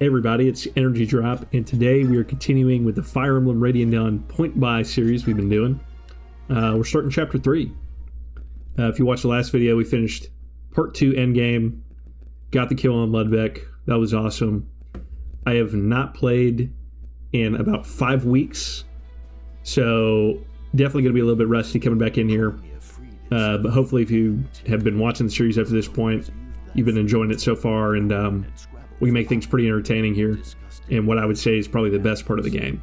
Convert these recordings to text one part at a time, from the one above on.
Hey everybody, it's Energy Drop, and today we are continuing with the Fire Emblem Radiant Dawn Point Buy series we've been doing. We're starting Chapter 3. If you watched the last video, we finished Part 2 Endgame, got the kill on Ludwig. That was awesome. I have not played in about 5 weeks, so definitely going to be a little bit rusty coming back in here. But hopefully if you have been watching the series up to this point, you've been enjoying it so far, and we can make things pretty entertaining here, and what I would say is probably the best part of the game.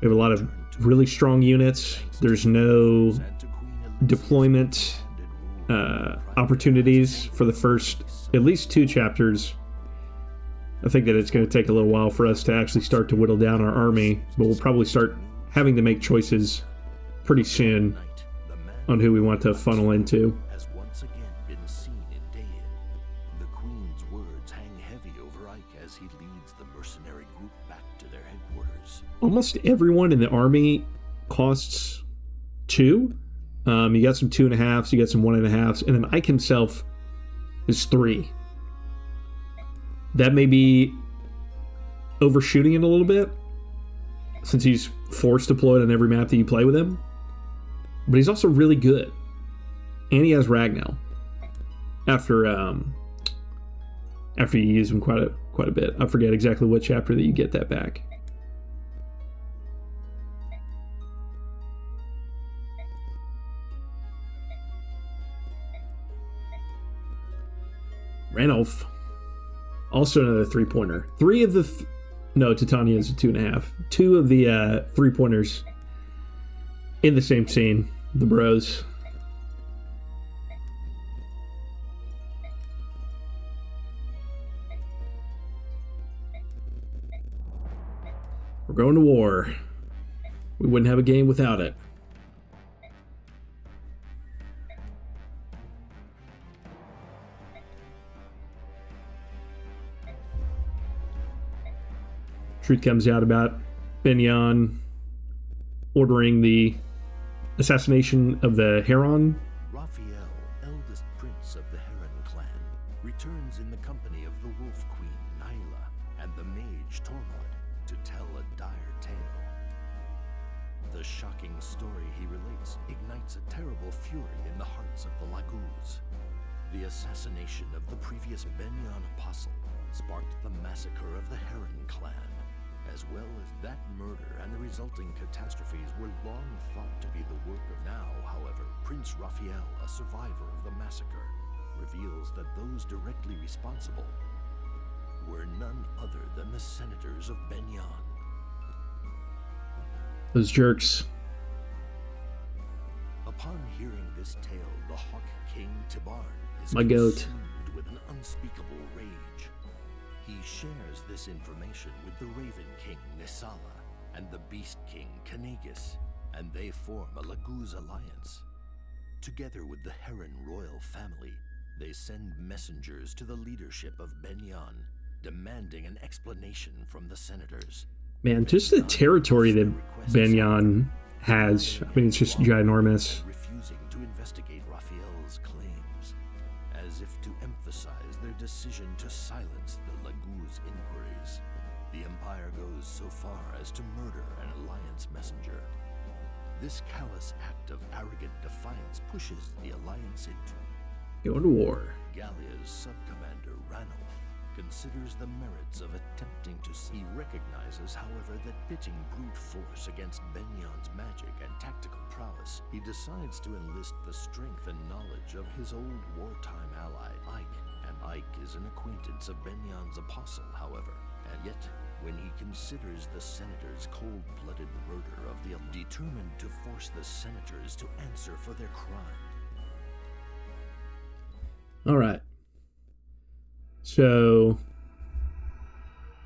We have a lot of really strong units. There's no deployment opportunities for the first at least 2 chapters. I think that it's going to take a little while for us to actually start to whittle down our army, but we'll probably start having to make choices pretty soon on who we want to funnel into. Almost everyone in the army costs 2. You got some 2.5s, you got some 1.5s, and then Ike himself is 3. That may be overshooting it a little bit, since he's force deployed on every map that you play with him. But he's also really good, and he has Ragnell. After you use him quite a bit, I forget exactly what chapter that you get that back. Ranulf, also another 3-pointer. 3 of the no, Titania is a 2.5. 2 of the 3-pointers in the same scene. The bros. We're going to war. We wouldn't have a game without it. Truth comes out about Benyon ordering the assassination of the Heron. Raphael, eldest prince of the Heron clan, returns in the company of the Wolf Queen Nyla and the mage Tormod to tell a dire tale. The shocking story he relates ignites a terrible fury in the hearts of the Laguz. The assassination of the previous Benyon apostle sparked the massacre of the Heron clan. As well as that murder and the resulting catastrophes were long thought to be the work of now, however, Prince Raphael, a survivor of the massacre, reveals that those directly responsible were none other than the senators of Benyon. Those jerks. Upon hearing this tale, the Hawk King Tibarn is My goat. consumed with an unspeakable rage. He shares this information with the Raven King Nisala and the Beast King Kanagus, and they form a Laguz alliance. Together with the Heron royal family, they send messengers to the leadership of Benyon, demanding an explanation from the senators. Man, just the territory that Benyon has, I mean, it's just ginormous. Refusing to investigate Raphael's claims, as if to emphasize their decision to silence the Laguz inquiries. The Empire goes so far as to murder an alliance messenger. This callous act of arrogant defiance pushes the alliance into Going to war. Gallia's subcommander Ranulf considers the merits of attempting to see. He recognizes, however, that pitting brute force against Benyon's magic and tactical prowess, he decides to enlist the strength and knowledge of his old wartime ally, Ike. And Ike is an acquaintance of Benyon's apostle, however. And yet, when he considers the senators' cold-blooded murder of the determined to force the senators to answer for their crime. All right. So,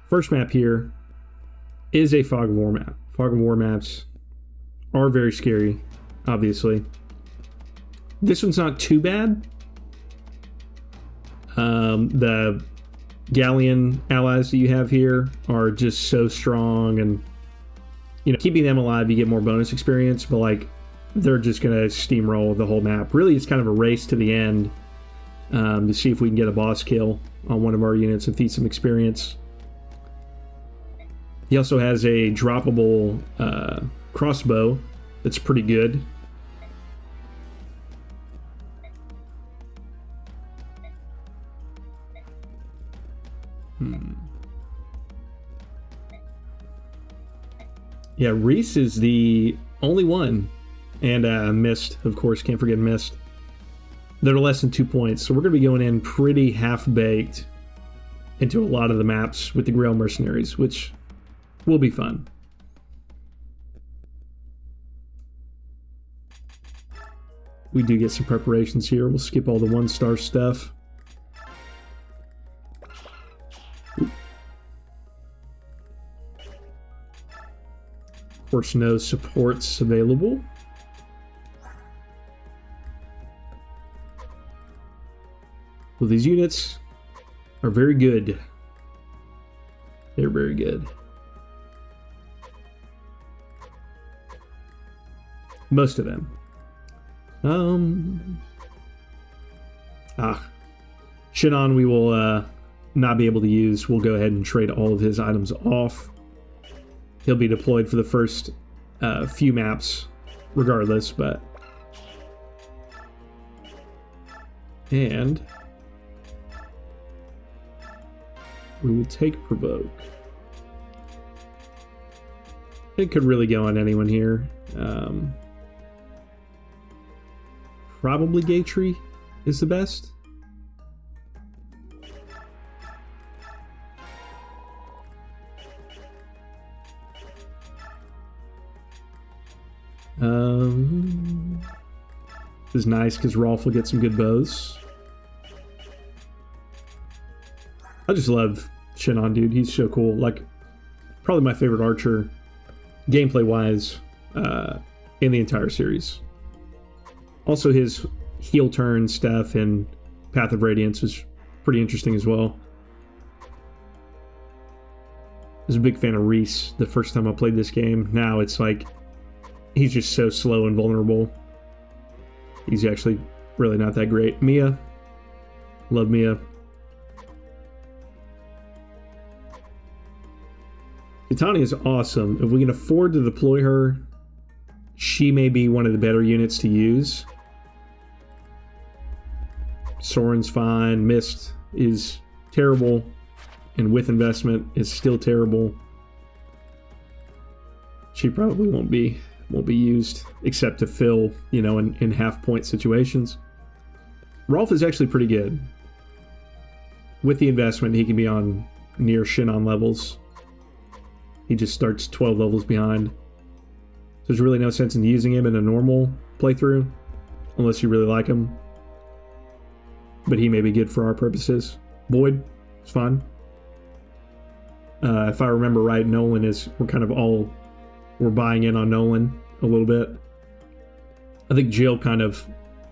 first map here is a Fog of War map. Fog of War maps are very scary, obviously. This one's not too bad. The Gallian allies that you have here are just so strong, and keeping them alive, you get more bonus experience, but like they're just gonna steamroll the whole map. Really, it's kind of a race to the end to see if we can get a boss kill on one of our units and feed some experience. He also has a droppable crossbow that's pretty good. Yeah, Reese is the only one. And Mist, of course, can't forget Mist. That are less than 2 points. So we're going to be going in pretty half-baked into a lot of the maps with the Grail Mercenaries, which will be fun. We do get some preparations here. We'll skip all the 1-star stuff. Of course, no supports available. Well, these units are very good. They're very good. Most of them. Shinon we will not be able to use. We'll go ahead and trade all of his items off. He'll be deployed for the first few maps regardless, but... And... we will take Provoke. It could really go on anyone here. Probably Gatry is the best. This is nice because Rolf will get some good bows. I just love Shinon, dude. He's so cool. Like, probably my favorite archer, gameplay-wise, in the entire series. Also, his heel turn stuff in Path of Radiance is pretty interesting as well. I was a big fan of Reese the first time I played this game. Now it's like, he's just so slow and vulnerable. He's actually really not that great. Mia. Love Mia. Titania is awesome. If we can afford to deploy her, she may be one of the better units to use. Soren's fine. Mist is terrible. And with investment is still terrible. She probably won't be used except to fill, you know, in half-point situations. Rolf is actually pretty good. With the investment, he can be on near Shinon levels. He just starts 12 levels behind. There's really no sense in using him in a normal playthrough, unless you really like him. But he may be good for our purposes. Boyd is fine. If I remember right, Nolan is, we're buying in on Nolan a little bit. I think Jill kind of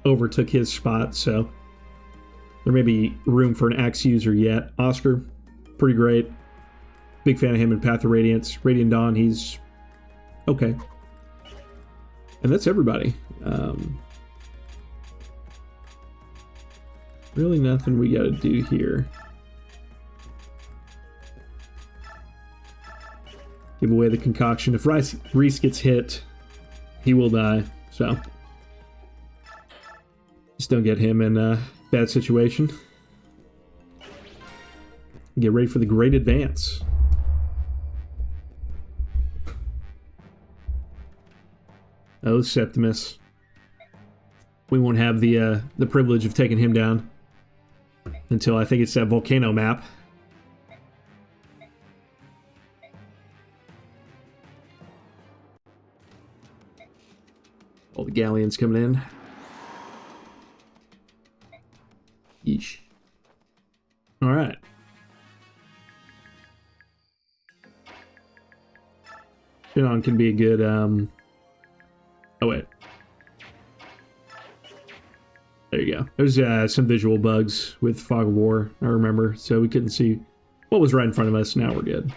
overtook his spot, so there may be room for an axe user yet. Oscar, pretty great. Big fan of him in Path of Radiance. Radiant Dawn, he's okay. And that's everybody. Really nothing we gotta do here. Give away the concoction. If Reese gets hit, he will die. So just don't get him in a bad situation. Get ready for the great advance. Oh, Septimus. We won't have the privilege of taking him down until I think it's that volcano map. All the galleons coming in. Yeesh. All right. Shinon can be a good, oh, wait. There you go. There's some visual bugs with Fog of War, I remember, so we couldn't see what was right in front of us. Now we're good.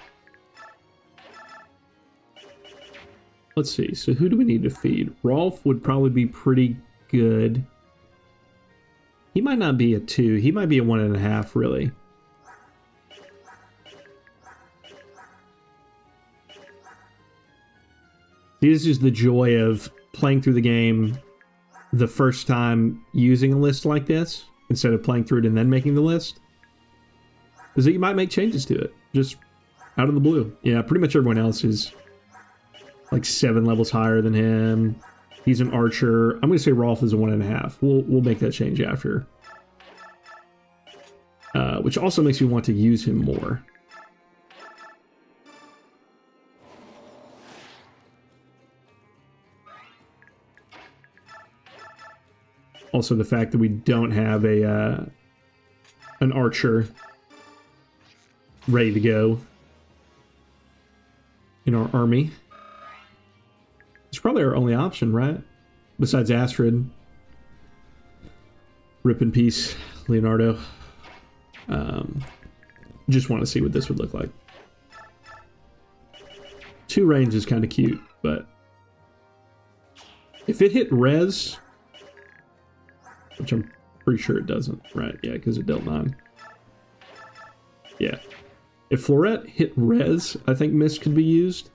Let's see. So who do we need to feed? Rolf would probably be pretty good. He might not be a 2. He might be a 1.5, really. This is the joy of playing through the game the first time using a list like this, instead of playing through it and then making the list, is that you might make changes to it, just out of the blue. Yeah, pretty much everyone else is like 7 levels higher than him. He's an archer. I'm going to say Rolf is a 1.5. We'll make that change after. Which also makes me want to use him more. Also, the fact that we don't have an archer ready to go in our army. It's probably our only option, right? Besides Astrid. Rip in peace, Leonardo. Just want to see what this would look like. 2 range is kind of cute, but if it hit res, which I'm pretty sure it doesn't, right? Yeah, because it dealt 9. Yeah. If Floret hit res, I think Mist could be used.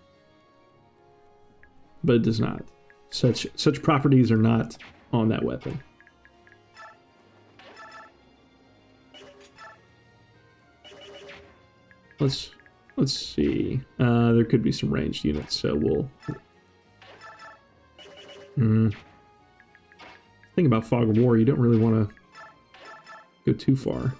But it does not. Such properties are not on that weapon. Let's see. There could be some ranged units, so we'll... Think about Fog of War, you don't really want to go too far.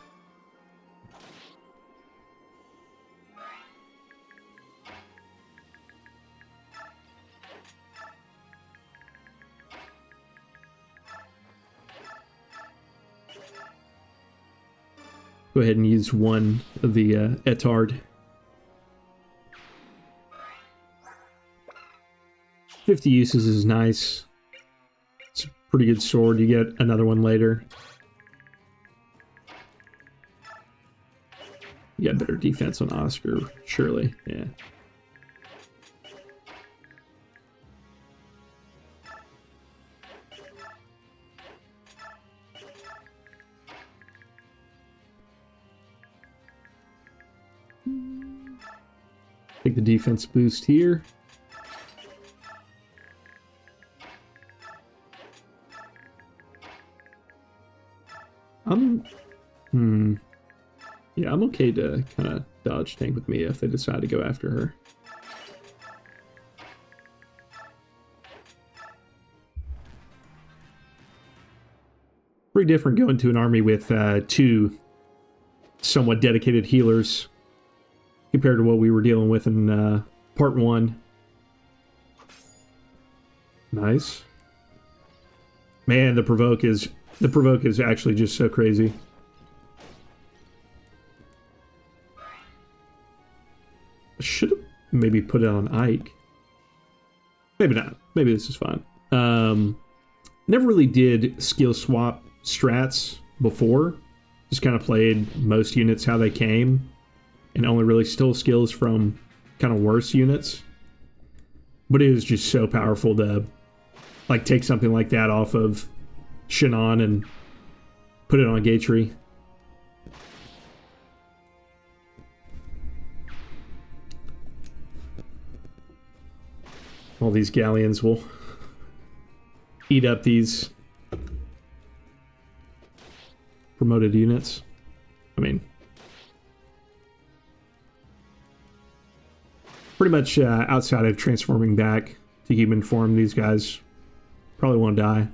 Go ahead and use one of the Etard. 50 uses is nice. It's a pretty good sword. You get another one later. You got better defense on Oscar, surely. Yeah. Take the defense boost here. Yeah, I'm okay to kind of dodge tank with Mia if they decide to go after her. Pretty different going to an army with 2 somewhat dedicated healers compared to what we were dealing with in part 1. Nice. Man, the provoke is actually just so crazy. Should have maybe put it on Ike. Maybe not. Maybe this is fine. Never really did skill swap strats before. Just kind of played most units how they came, and only really stole skills from kind of worse units. But it is just so powerful to like take something like that off of Shannon and put it on Gatry. All these galleons will eat up these promoted units. I mean, pretty much outside of transforming back to human form, these guys probably won't die.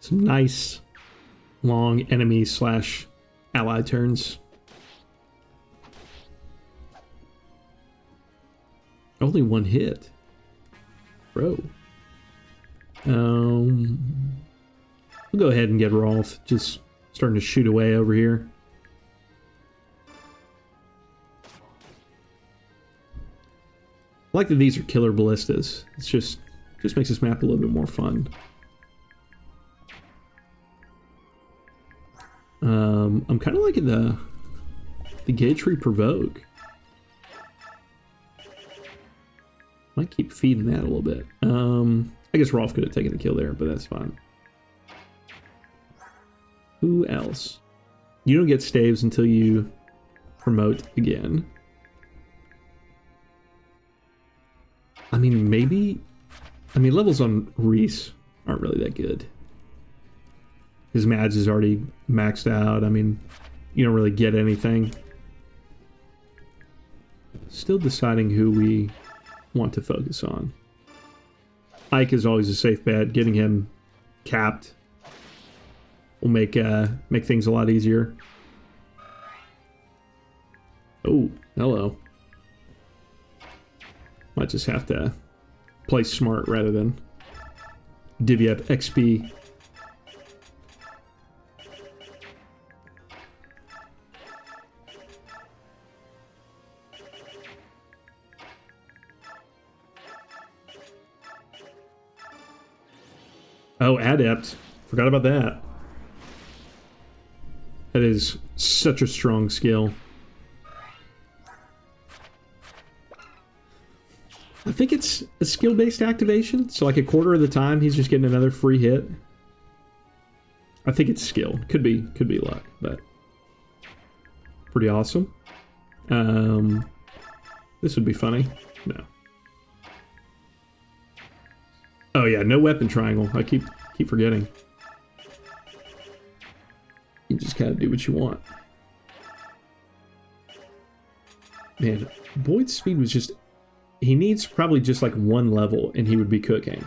Some nice long enemy / ally turns. Only 1 hit. Bro. We'll go ahead and get Rolf. Just starting to shoot away over here. A I like that these are killer ballistas. It's just makes this map a little bit more fun. I'm kind of liking the gauge free provoke. Might keep feeding that a little bit. I guess Rolf could have taken the kill there, but that's fine. Who else? You don't get staves until you promote again. I mean, maybe... I mean, levels on Reese aren't really that good. His Mads is already maxed out. I mean, you don't really get anything. Still deciding who we want to focus on. Ike is always a safe bet. Getting him capped will make things a lot easier. Oh, hello. Might just have to play smart rather than divvy up XP. Oh, Adept. Forgot about that. That is such a strong skill. I think it's a skill-based activation, so like a quarter of the time he's just getting another free hit. I think it's skill. Could be luck, but pretty awesome. This would be funny. No. Oh yeah, no weapon triangle. I keep forgetting. You just gotta do what you want. Man, Boyd's speed was just... He needs probably just like one level and he would be cooking.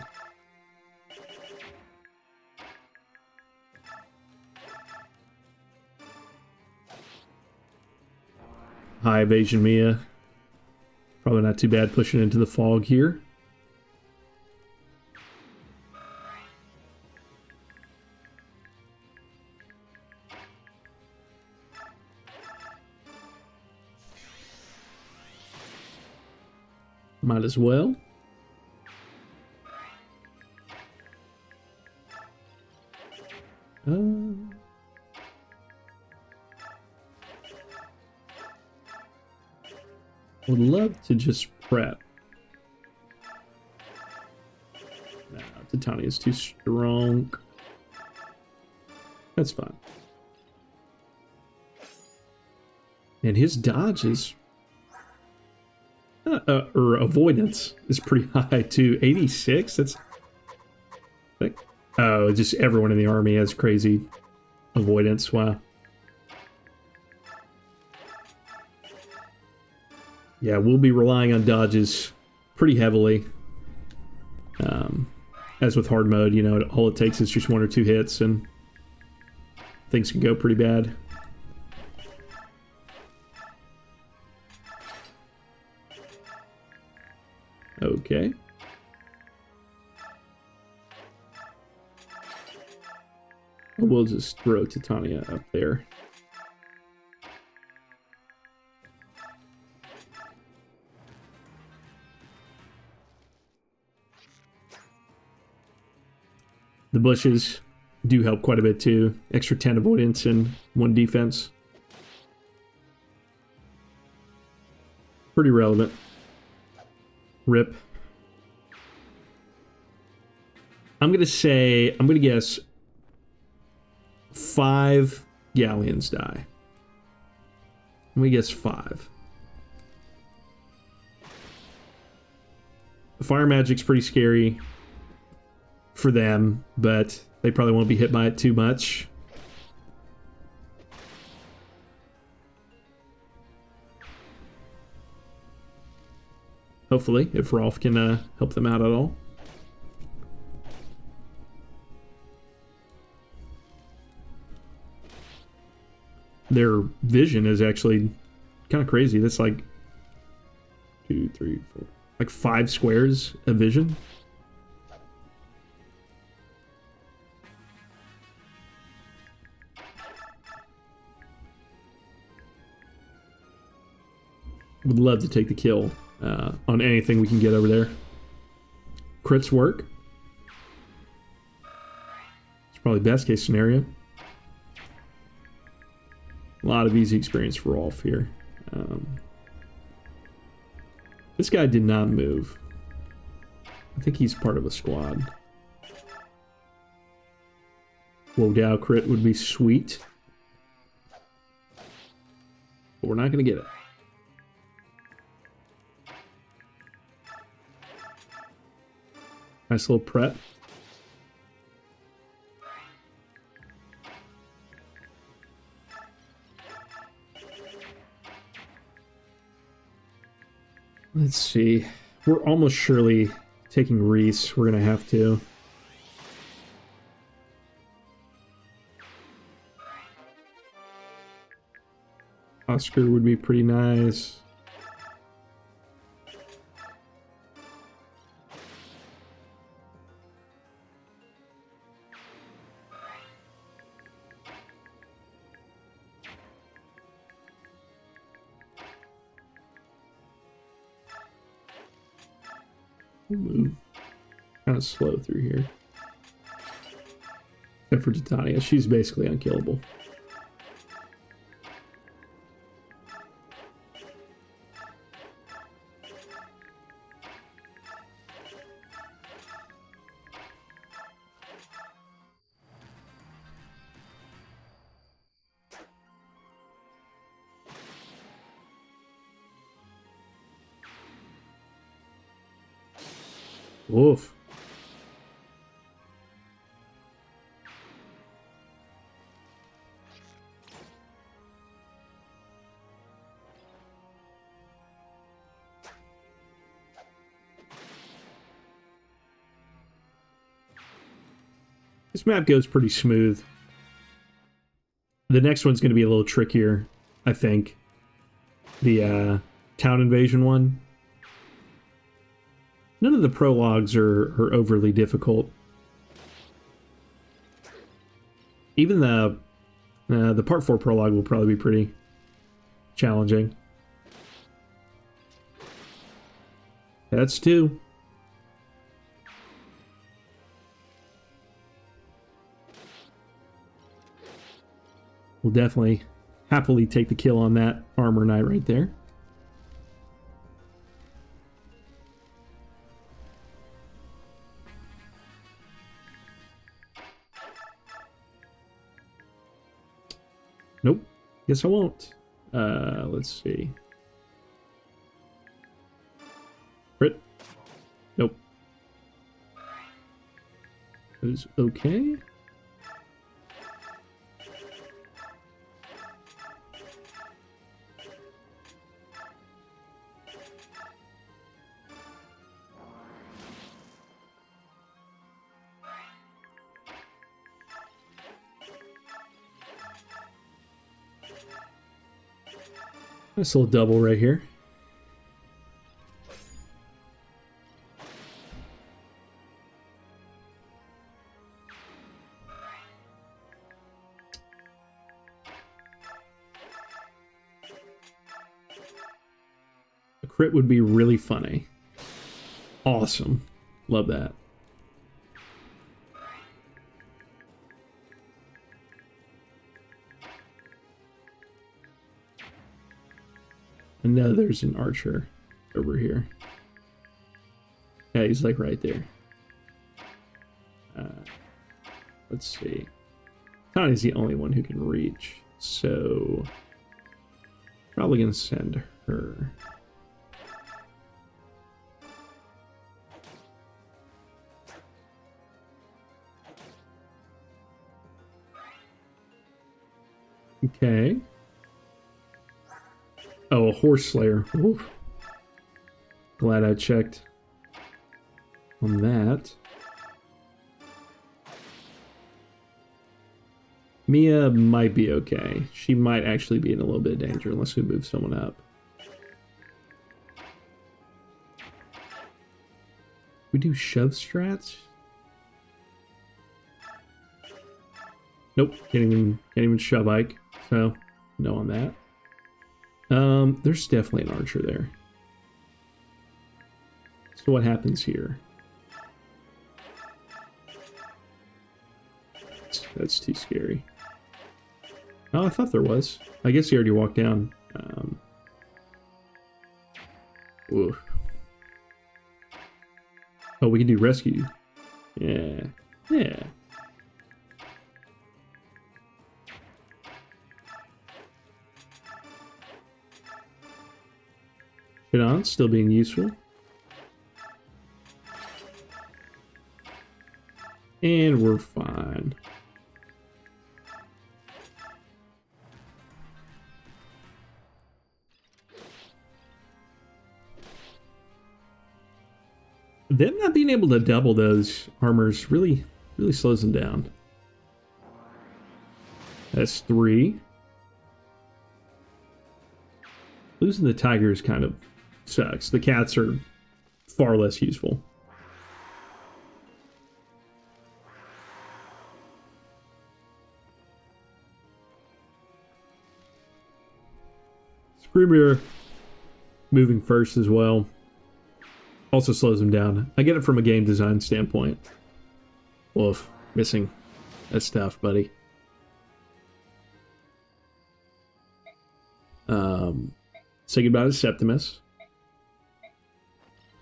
High evasion Mia. Probably not too bad pushing into the fog here. Might as well. Would love to just prep. Nah, Titania's too strong. That's fine. And his dodge is... or avoidance is pretty high too. 86? That's... Oh, just everyone in the army has crazy avoidance. Wow. Yeah, we'll be relying on dodges pretty heavily. As with hard mode, you know, all it takes is just one or two hits and things can go pretty bad. Okay. We'll just throw Titania up there. The bushes do help quite a bit too. Extra 10 avoidance and 1 defense. Pretty relevant. Rip. I'm gonna guess 5 galleons die. Let me guess 5. Fire magic's pretty scary for them, but they probably won't be hit by it too much. Hopefully, if Rolf can help them out at all. Their vision is actually kind of crazy. That's like 2, 3, 4, like 5 squares of vision. Would love to take the kill. on anything we can get over there. Crits work. It's probably best case scenario. A lot of easy experience for Rolf here. This guy did not move. I think he's part of a squad. Wodow crit would be sweet. But we're not going to get it. Nice little prep. Let's see. We're almost surely taking Reese. We're going to have to. Oscar would be pretty nice. We'll move kind of slow through here. Except for Titania, she's basically unkillable. Oof. This map goes pretty smooth. The next one's going to be a little trickier, I think. The town invasion one. None of the prologues are overly difficult. Even the Part 4 prologue will probably be pretty challenging. That's 2. We'll definitely happily take the kill on that armor knight right there. Nope. Guess I won't. Let's see. Crit. Nope. That is okay. Nice little double right here. A crit would be really funny. Awesome. Love that. And now there's an archer over here. Yeah, he's like right there. Let's see. Tony's the only one who can reach, so probably gonna send her. Okay. Oh, a horse slayer. Oof. Glad I checked on that. Mia might be okay. She might actually be in a little bit of danger unless we move someone up. We do shove strats? Nope, can't even shove Ike, so no on that. There's definitely an archer there. So what happens here? That's too scary. Oh, I thought there was. I guess he already walked down. Oof. Oh, we can do rescue. Yeah. Yeah. Shit on, still being useful. And we're fine. Them not being able to double those armors really slows them down. That's 3. Losing the tigers kind of sucks. The cats are far less useful. Screamer moving first as well. Also slows him down. I get it from a game design standpoint. Woof. Missing. That's tough, buddy. Say goodbye to Septimus.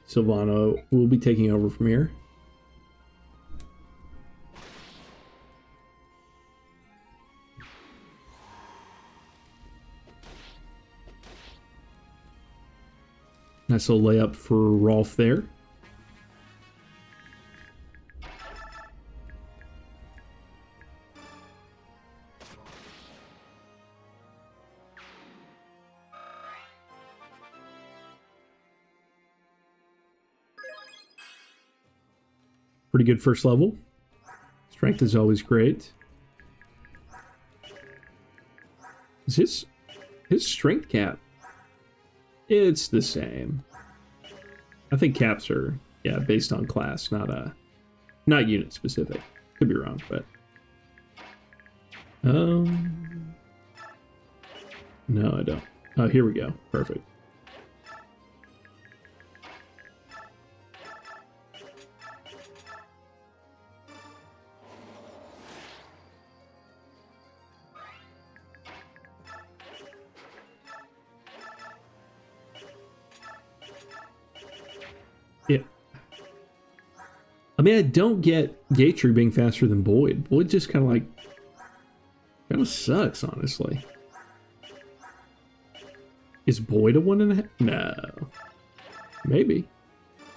Silvano will be taking over from here. Nice little layup for Rolf there. Pretty good first level. Strength is always great. Is his strength cap? It's the same. I think caps are, yeah, based on class, not unit specific. Could be wrong, but no, I don't. Oh, here we go. Perfect. Yeah. I mean, I don't get Gatry being faster than Boyd. Boyd just kind of sucks, honestly. Is Boyd a 1.5? No. Maybe.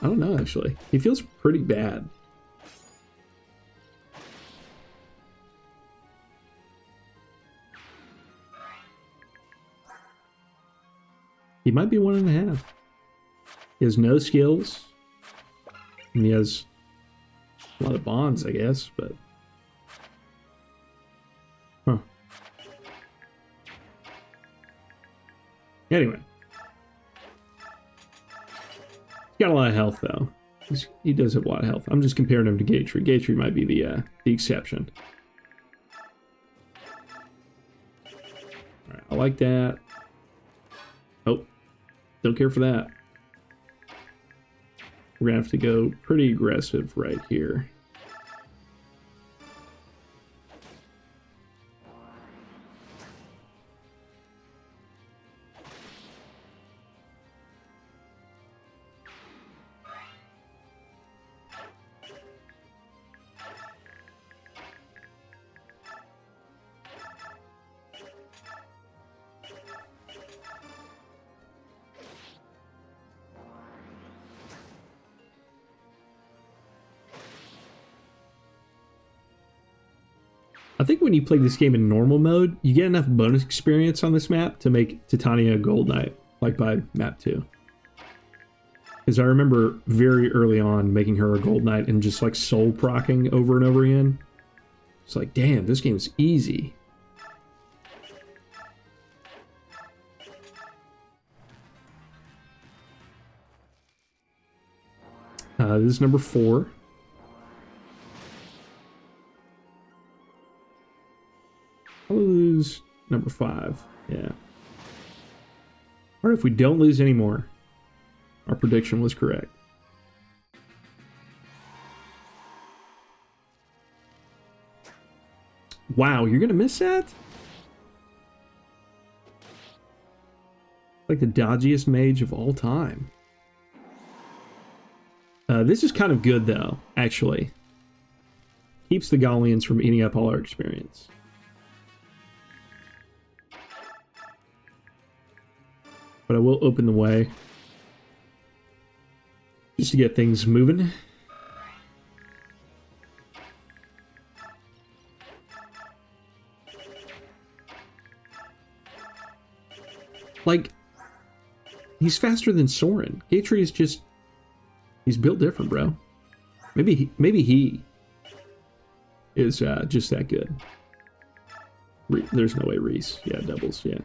I don't know, actually. He feels pretty bad. He might be 1.5. He has no skills. And he has a lot of bonds, I guess, but... Huh. Anyway. He's got a lot of health, though. He does have a lot of health. I'm just comparing him to Gatry. Gatry might be the exception. Alright, I like that. Oh. Don't care for that. We're gonna have to go pretty aggressive right here. I think when you play this game in normal mode, you get enough bonus experience on this map to make Titania a Gold Knight, like by map 2. Because I remember very early on making her a Gold Knight and just like soul procking over and over again. It's like, damn, this game's easy. This is number 4. I'll lose number 5. Yeah. Or if we don't lose any more, our prediction was correct. Wow, you're gonna miss that? Like the dodgiest mage of all time. This is kind of good, though, actually. Keeps the Gallians from eating up all our experience. But I will open the way. Just to get things moving. Like, he's faster than Soren. Gatry is just... He's built different, bro. Maybe he is just that good. There's no way Reese. Yeah, doubles, yeah.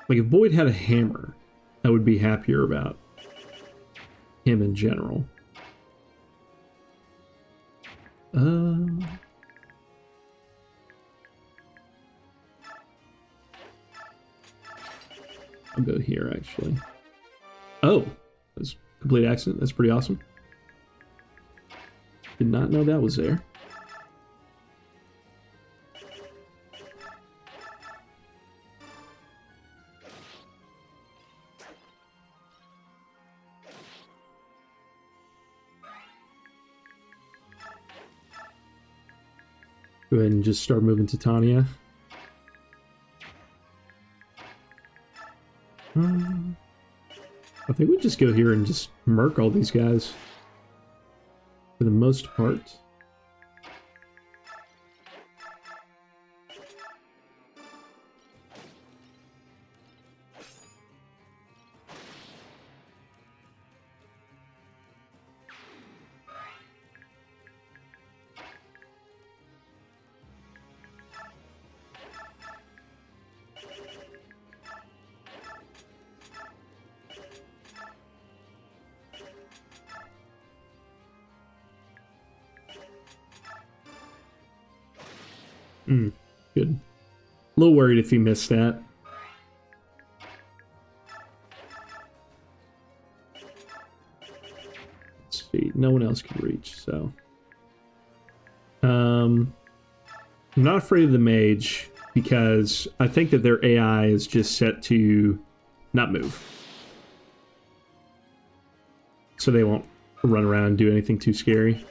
Like, if Boyd had a hammer, I would be happier about him in general. I'll go here, actually. Oh, that's a complete accident. That's pretty awesome. Did not know that was there. Go ahead and just start moving to Tanya. I think we just go here and just murk all these guys. For the most part. Good. A little worried if he missed that. Let's see. No one else can reach, so. I'm not afraid of the mage because I think that their AI is just set to not move. So they won't run around and do anything too scary.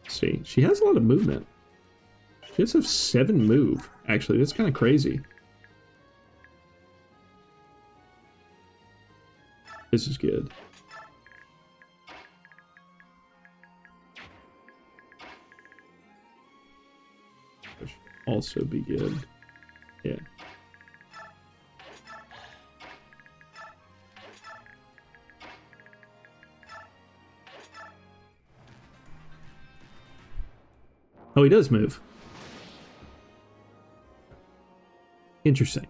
Let's see. She has a lot of movement. She does have 7 move, actually. That's kind of crazy. This is good. That should also be good. Yeah. Oh, he does move. Interesting.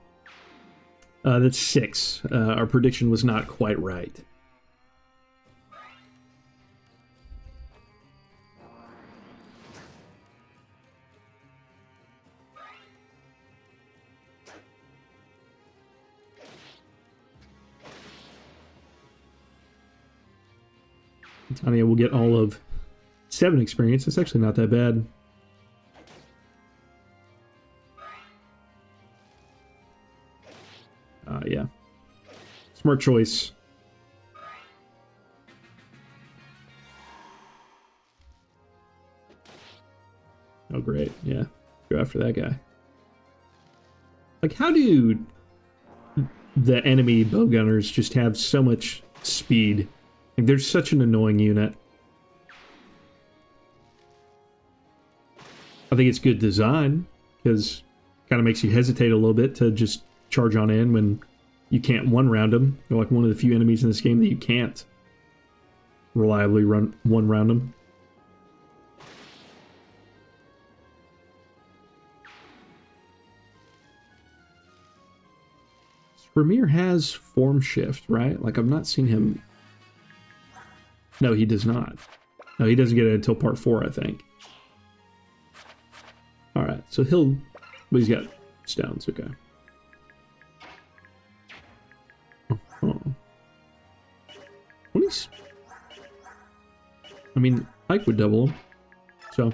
That's 6. Our prediction was not quite right. Tanya will get all of 7 experience. It's actually not that bad. Yeah. Smart choice. Oh, great. Yeah. Go after that guy. Like, how do the enemy bowgunners just have so much speed? Like, they're such an annoying unit. I think it's good design, because it kind of makes you hesitate a little bit to just charge on in when you can't one-round them. They're like one of the few enemies in this game that you can't reliably one-round them. Ramir has form shift, right? Like, I've not seen him... No, he does not. No, he doesn't get it until part 4, I think. Alright, so he'll... But he's got stones, okay. Oh. I mean, Ike would double them. So.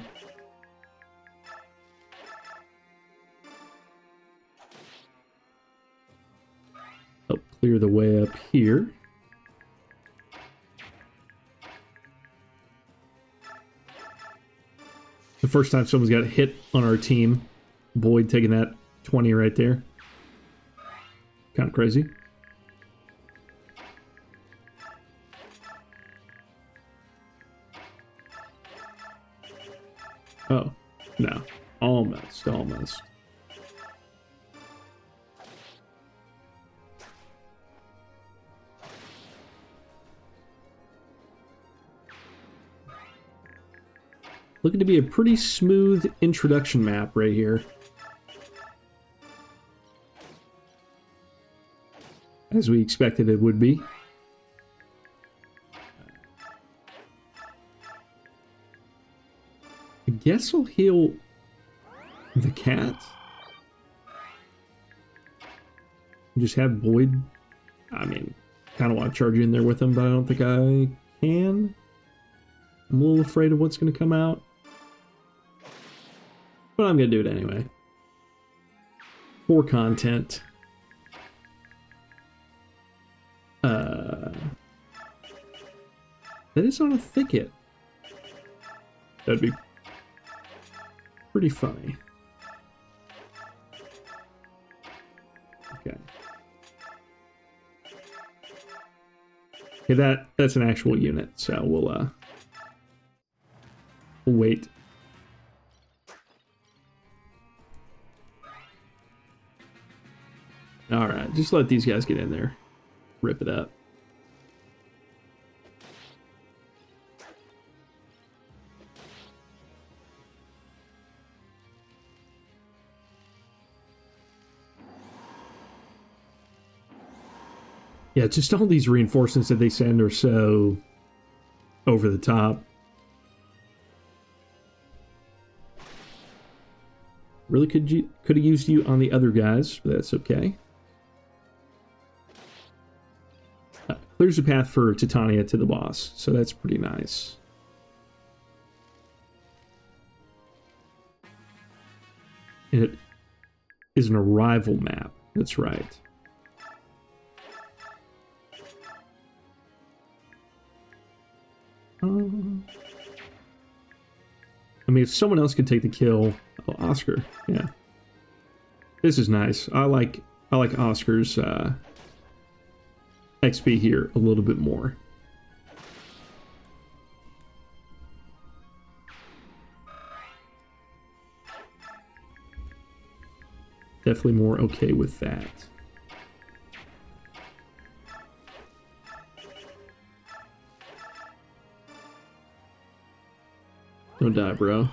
Help clear the way up here. The first time someone's got hit on our team. Boyd taking that 20 right there. Kind of crazy. Oh, no. Almost. Looking to be a pretty smooth introduction map right here. As we expected it would be. I guess I'll heal the cat. Just have Boyd. I mean, kind of want to charge in there with him, but I don't think I can. I'm a little afraid of what's going to come out. But I'm going to do it anyway. For content. That is on a thicket. That'd be pretty funny. Okay. Okay, that's an actual unit, so we'll wait. Alright, just let these guys get in there. Rip it up. Yeah, just all these reinforcements that they send are so over the top. Really could have used you on the other guys, but that's okay. Clears the path for Titania to the boss, so that's pretty nice. And it is an arrival map. That's right. I mean, if someone else could take the kill, oh, Oscar, yeah. This is nice. I like Oscar's XP here a little bit more. Definitely more okay with that. Don't die, bro.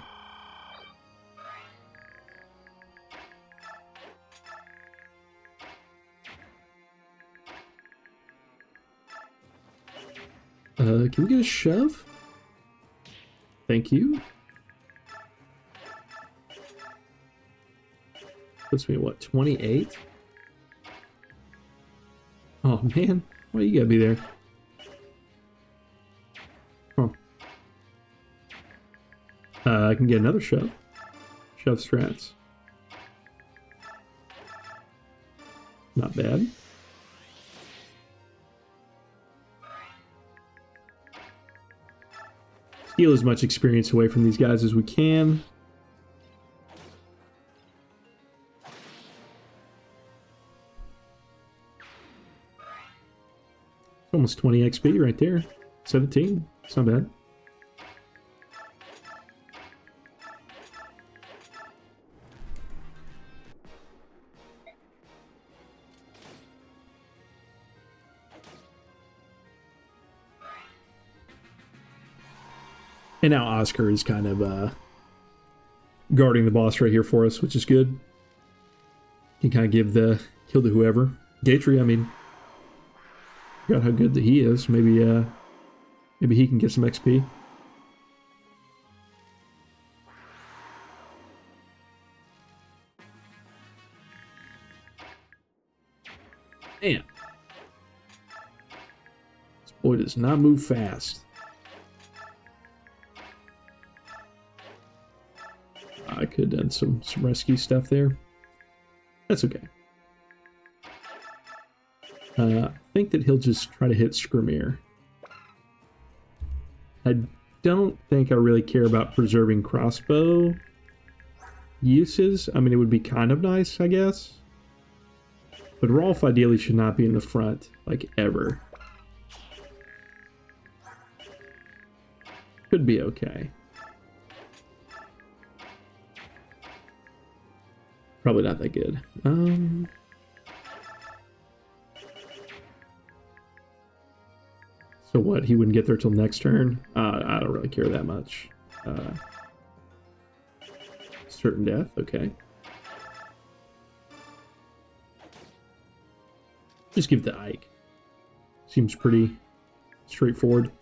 Can we get a shove? Thank you. Puts me at what, 28? Oh man, why you gotta be there? Huh. I can get another shove. Shove strats. Not bad. Steal as much experience away from these guys as we can. Almost 20 XP right there. 17. It's not bad. And now Oscar is kind of guarding the boss right here for us, which is good. He can kind of give the kill to whoever. Gatry, I mean, forgot how good that he is. Maybe maybe he can get some XP. Damn. This boy does not move fast. I could have done some rescue stuff there. That's okay. I think that he'll just try to hit Skrimir. I don't think I really care about preserving crossbow uses. I mean, it would be kind of nice, I guess. But Rolf ideally should not be in the front, like, ever. Could be okay. Probably not that good. So what? He wouldn't get there till next turn? I don't really care that much. Certain death, okay. Just give it to Ike. Seems pretty straightforward.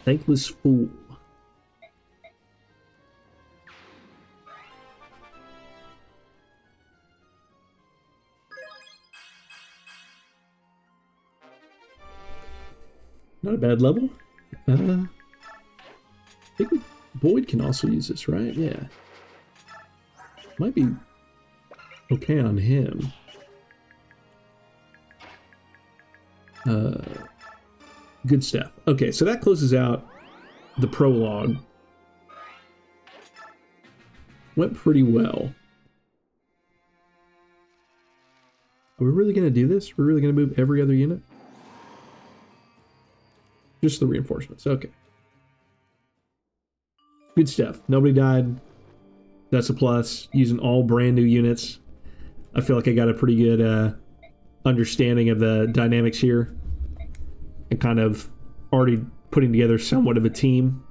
Thankless fool. Not a bad level. I think Boyd can also use this, right? Yeah. Might be okay on him. Good stuff. Okay, so that closes out the prologue. Went pretty well. Are we really going to do this? We're really going to move every other unit? Just the reinforcements. Okay. Good stuff. Nobody died. That's a plus. Using all brand new units. I feel like I got a pretty good understanding of the dynamics here. And kind of already putting together somewhat of a team.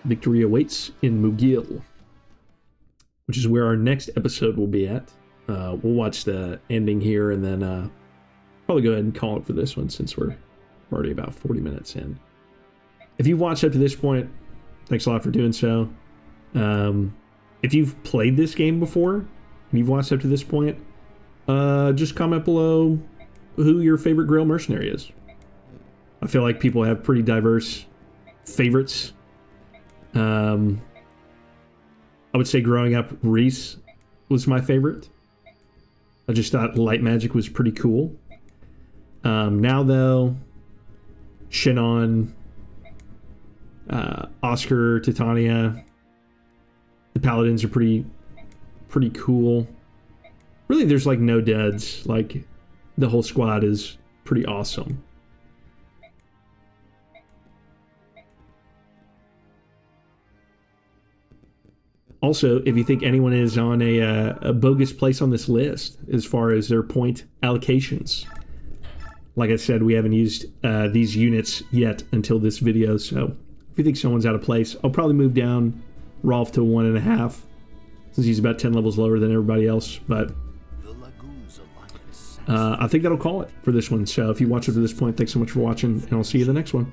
Victory awaits in Mugil, which is where our next episode will be at. We'll watch the ending here and then probably go ahead and call it for this one since we're already about 40 minutes in. If you've watched up to this point, thanks a lot for doing so. If you've played this game before and you've watched up to this point, just comment below who your favorite Grail mercenary is. I feel like people have pretty diverse favorites. I would say growing up, Reese was my favorite. I just thought light magic was pretty cool. Now though, Shannon, Oscar, Titania, the Paladins are pretty cool. Really, there's like no duds. Like the whole squad is pretty awesome. Also, if you think anyone is on a bogus place on this list as far as their point allocations, like I said, we haven't used these units yet until this video, so if you think someone's out of place, I'll probably move down Rolf to 1.5, since he's about 10 levels lower than everybody else, but I think that'll call it for this one. So if you watched up to this point, thanks so much for watching, and I'll see you in the next one.